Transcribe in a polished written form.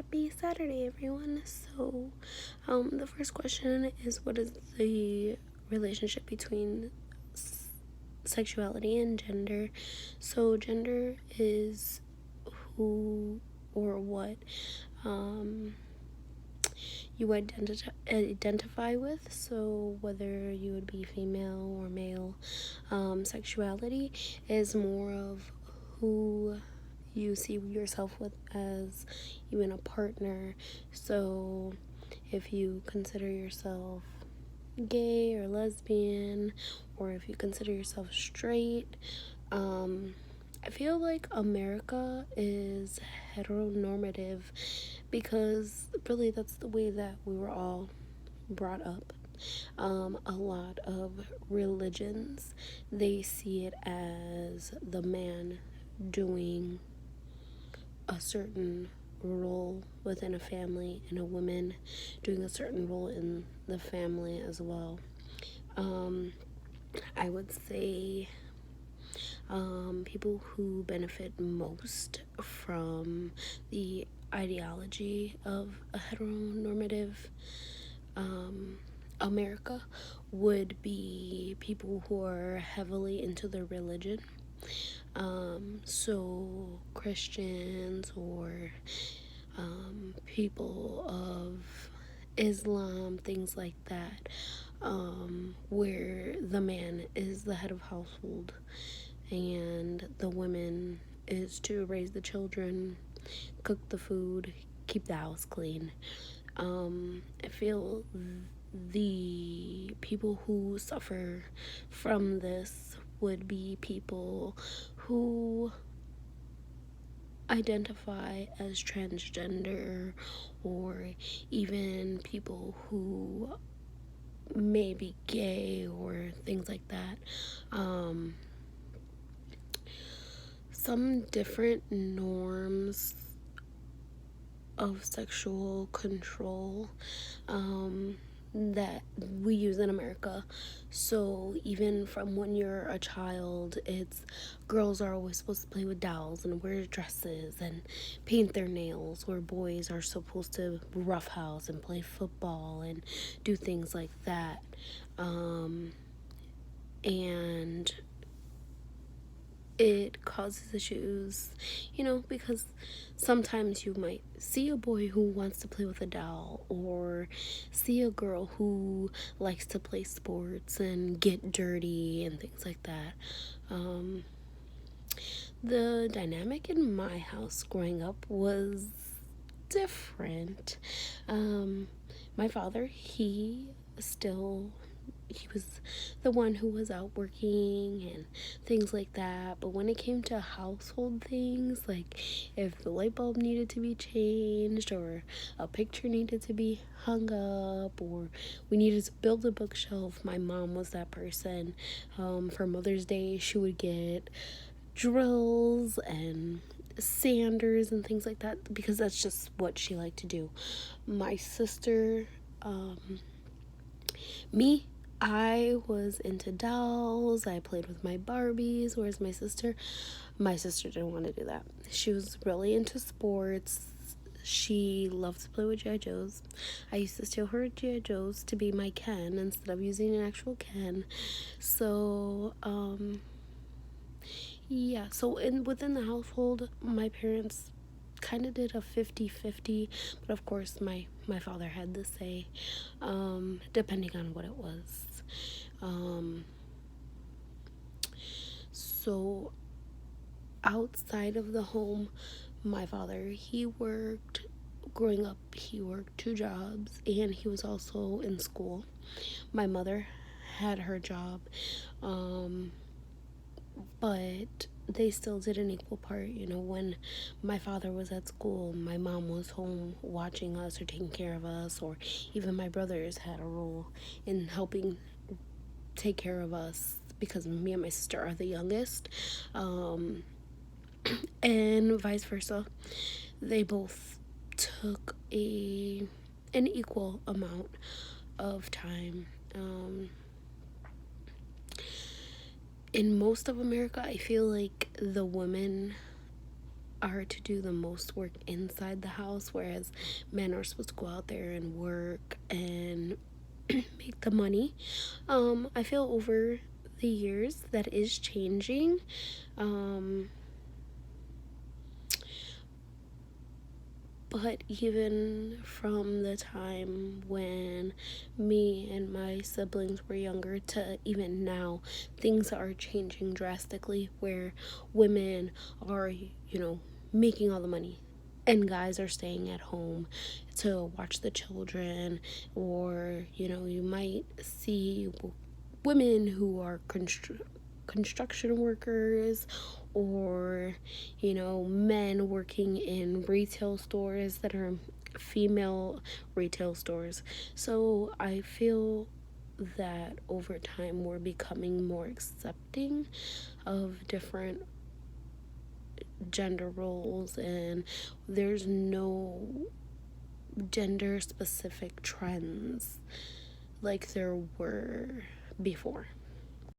happy Saturday, everyone. So, the first question is, what is the relationship between sexuality and gender? So, gender is who or what you identify with. So, whether you would be female or male, sexuality is more of who you see yourself with as even a partner. So if you consider yourself gay or lesbian, or if you consider yourself straight, I feel like America is heteronormative because really that's the way that we were all brought up. A lot of religions, they see it as the man doing a certain role within a family and a woman doing a certain role in the family as well. I would say people who benefit most from the ideology of a heteronormative America would be people who are heavily into their religion. So Christians or people of Islam, things like that, where the man is the head of household and the woman is to raise the children, cook the food, keep the house clean. I feel the people who suffer from this would be people who identify as transgender, or even people who may be gay or things like that. Some different norms of sexual control that we use in America. So even from when you're a child, it's girls are always supposed to play with dolls and wear dresses and paint their nails, where boys are supposed to roughhouse and play football and do things like that. And it causes issues, because sometimes you might see a boy who wants to play with a doll, or see a girl who likes to play sports and get dirty and things like that. The dynamic in my house growing up was different. My father, he was the one who was out working and things like that. But when it came to household things, like if the light bulb needed to be changed, or a picture needed to be hung up, or we needed to build a bookshelf, my mom was that person. For Mother's Day, she would get drills and sanders and things like that, because that's just what she liked to do. My sister, me, I was into dolls. I played with my Barbies. Whereas my sister didn't want to do that. She was really into sports. She loved to play with G.I. Joes. I used to steal her G.I. Joes to be my Ken instead of using an actual Ken. So, yeah. So within the household, my parents kind of did a 50-50, but of course my father had the say, depending on what it was. So outside of the home, my father, growing up, he worked 2 jobs, and he was also in school. My mother had her job, but they still did an equal part. When my father was at school, my mom was home watching us or taking care of us, or even my brothers had a role in helping take care of us, because me and my sister are the youngest, and vice versa. They both took an equal amount of time. In most of America, I feel like the women are to do the most work inside the house, whereas men are supposed to go out there and work and make the money. I feel over the years that is changing. But even from the time when me and my siblings were younger to even now, things are changing drastically where women are, making all the money and guys are staying at home to watch the children, or you might see women who are construction workers, or men working in retail stores that are female retail stores. So I feel that over time we're becoming more accepting of different gender roles, and there's no gender specific trends like there were before.